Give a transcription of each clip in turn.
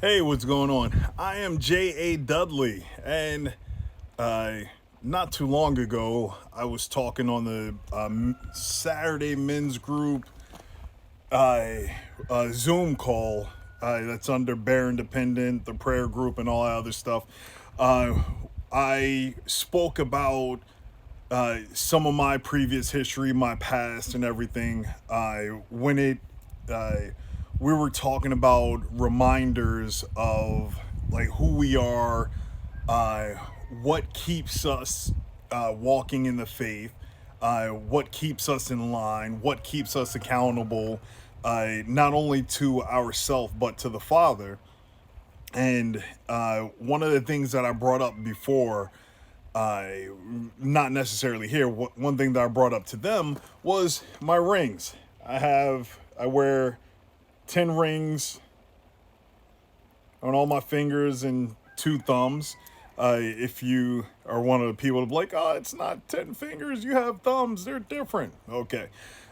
Hey, what's going on? I am J.A. Dudley, and not too long ago, I was talking on the Saturday men's group Zoom call that's under Bear Independent, the prayer group, and all that other stuff. Uh, I spoke about some of my previous history, my past, and everything. When it we were talking about reminders of like who we are, uh, what keeps us walking in the faith, what keeps us in line, what keeps us accountable, not only to ourselves but to the Father. And one of the things that I brought up before, I not necessarily here. One thing that I brought up to them was my rings. I wear 10 rings on all my fingers and 2 thumbs. If you are one of the people to be like, oh, it's not 10 fingers, you have thumbs, they're different. Okay.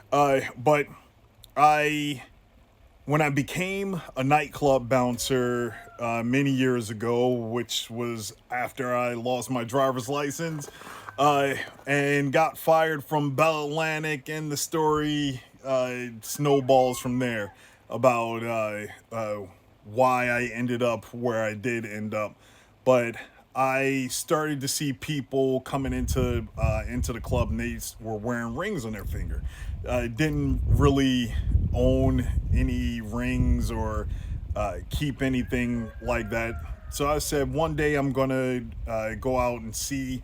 But I when I became a nightclub bouncer many years ago, which was after I lost my driver's license and got fired from Bell Atlantic, and the story snowballs from there about why I ended up where I did end up. But I started to see people coming into the club, and they were wearing rings on their finger. I didn't really own any rings or keep anything like that. So I said one day I'm gonna go out and see,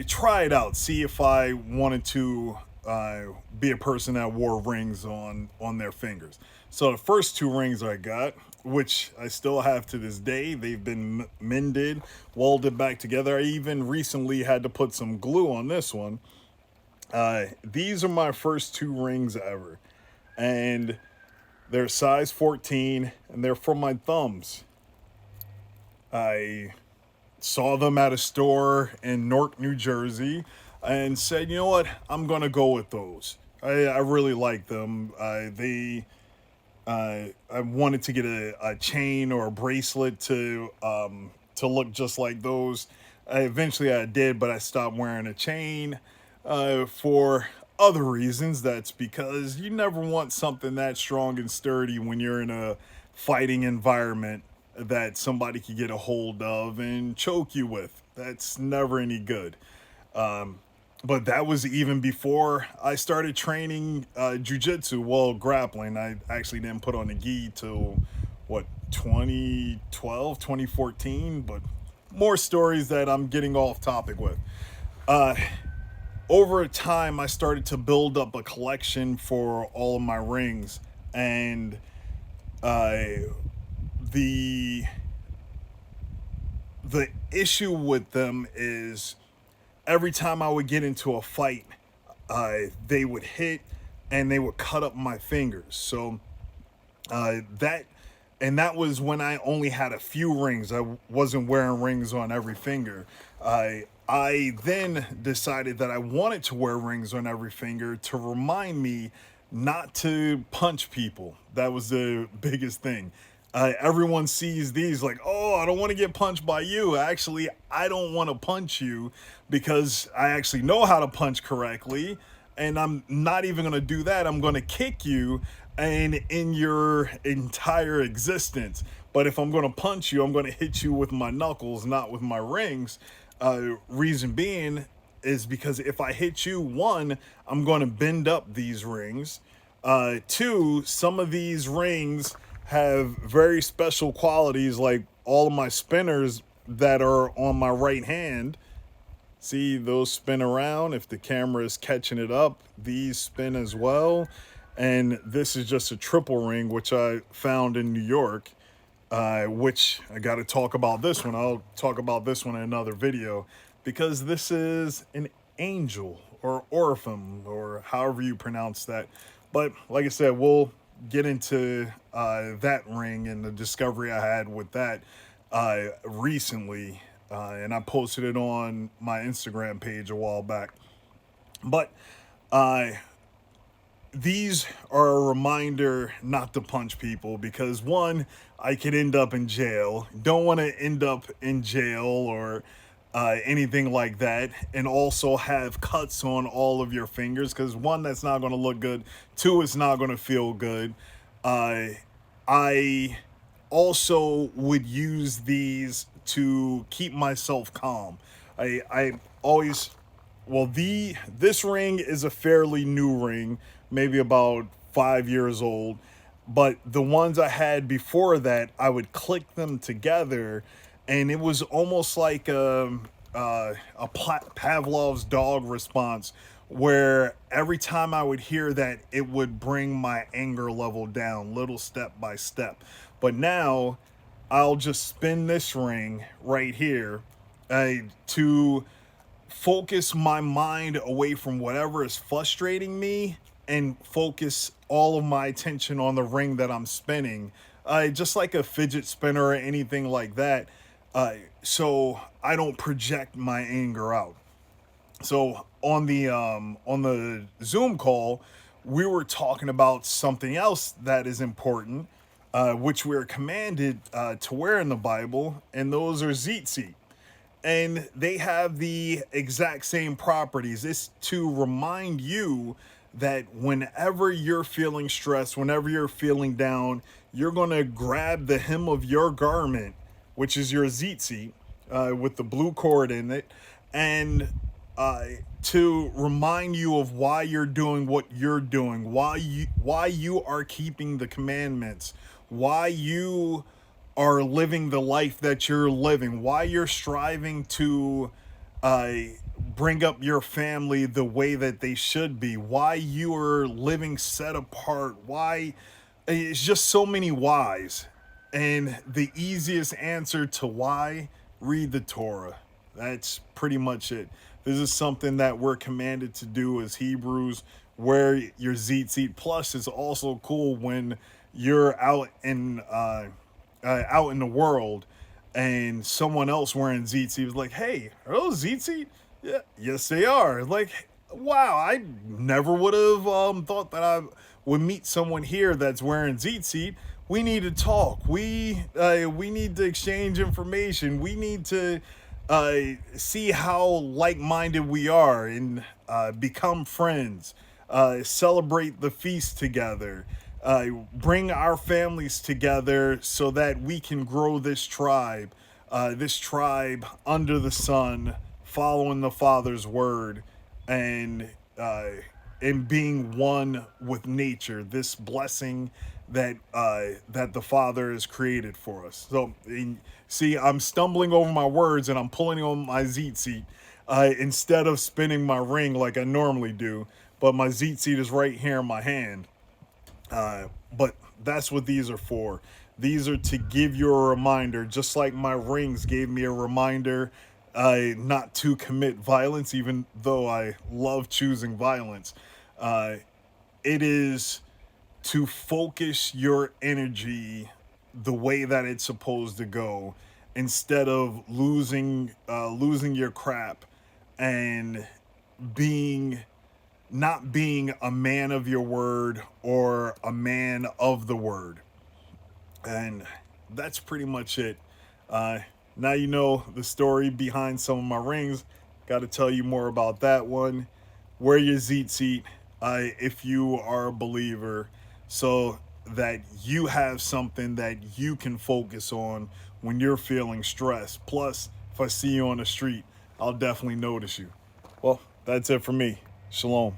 try it out, see if I wanted to be a person that wore rings on their fingers. So the first 2 rings I got, which I still have to this day, they've been mended, welded back together. I even recently had to put some glue on this one. These are my first 2 rings ever, and they're size 14, and they're from my thumbs. I saw them at a store in Newark, New Jersey, and said, you know what, I'm gonna go with those. I really like them. I wanted to get a chain or a bracelet to look just like those. Eventually, I did, but I stopped wearing a chain for other reasons. That's because you never want something that strong and sturdy when you're in a fighting environment that somebody could get a hold of and choke you with. That's never any good. But that was even before I started training jujitsu, well, grappling. I actually didn't put on the gi till what, 2012, 2014. But more stories that I'm getting off topic with. Uh, Over time, I started to build up a collection for all of my rings, and uh, the the issue with them is every time I would get into a fight, they would hit and they would cut up my fingers. So that and that was when I only had a few rings. I wasn't wearing rings on every finger. I then decided that I wanted to wear rings on every finger to remind me not to punch people. That was the biggest thing. Everyone sees these like, oh, I don't want to get punched by you. Actually, I don't want to punch you because I actually know how to punch correctly, and I'm not even going to do that. I'm going to kick you and in your entire existence. But if I'm going to punch you, I'm going to hit you with my knuckles, not with my rings. Reason being is because if I hit you, one, I'm going to bend up these rings. Two, some of these rings have very special qualities, like all of my spinners that are on my right hand. See, those spin around. If the camera is catching it up, these spin as well. And this is just a triple ring, which I found in New York, which I got to talk about this one. I'll talk about this one in another video because this is an angel or orphan or however you pronounce that. But like I said, we'll get into that ring and the discovery I had with that recently. And I posted it on my Instagram page a while back. But these are a reminder not to punch people because one, I could end up in jail. Don't want to end up in jail or anything like that, and also have cuts on all of your fingers because one, that's not going to look good. Two, it's not going to feel good. Uh, I also would use these to keep myself calm. I always well, the this ring is a fairly new ring, maybe about 5 years old. But the ones I had before that, I would click them together, and it was almost like Pavlov's dog response, where every time I would hear that, it would bring my anger level down, little step by step. But now, I'll just spin this ring right here to focus my mind away from whatever is frustrating me and focus all of my attention on the ring that I'm spinning, just like a fidget spinner or anything like that, so I don't project my anger out. So on the Zoom call, we were talking about something else that is important, which we're commanded to wear in the Bible, and those are tzitzit, and they have the exact same properties. It's to remind you that whenever you're feeling stressed, whenever you're feeling down, you're going to grab the hem of your garment, which is your tzitzit, with the blue cord in it, and to remind you of why you're doing what you're doing, why you are keeping the commandments, why you are living the life that you're living, why you're striving to uh, bring up your family the way that they should be, why you are living set apart, why it's just so many whys. And the easiest answer to why, read the Torah. That's pretty much it. This is something that we're commanded to do as Hebrews. Wear your tzitzit. Plus, it's also cool when you're out in the world and someone else wearing tzitzit was like, "Hey, are those tzitzit?" Yeah, yes they are. Like, wow, I never would have thought that I would meet someone here that's wearing tzitzit. We need to talk. We need to exchange information. We need to see how like-minded we are and become friends. Celebrate the feast together. Bring our families together so that we can grow this tribe under the sun, following the Father's word, and being one with nature. This blessing that the Father has created for us. So, see, I'm stumbling over my words and I'm pulling on my tzitzit instead of spinning my ring like I normally do. But my tzitzit is right here in my hand. But that's what these are for. These are to give you a reminder, just like my rings gave me a reminder not to commit violence, even though I love choosing violence. It is to focus your energy the way that it's supposed to go, instead of losing your crap and being not being a man of your word or a man of the word. And that's pretty much it. Now you know the story behind some of my rings. Got to tell you more about that one. Wear your tzitzit if you are a believer, so that you have something that you can focus on when you're feeling stressed. Plus, if I see you on the street, I'll definitely notice you. Well, that's it for me. Shalom.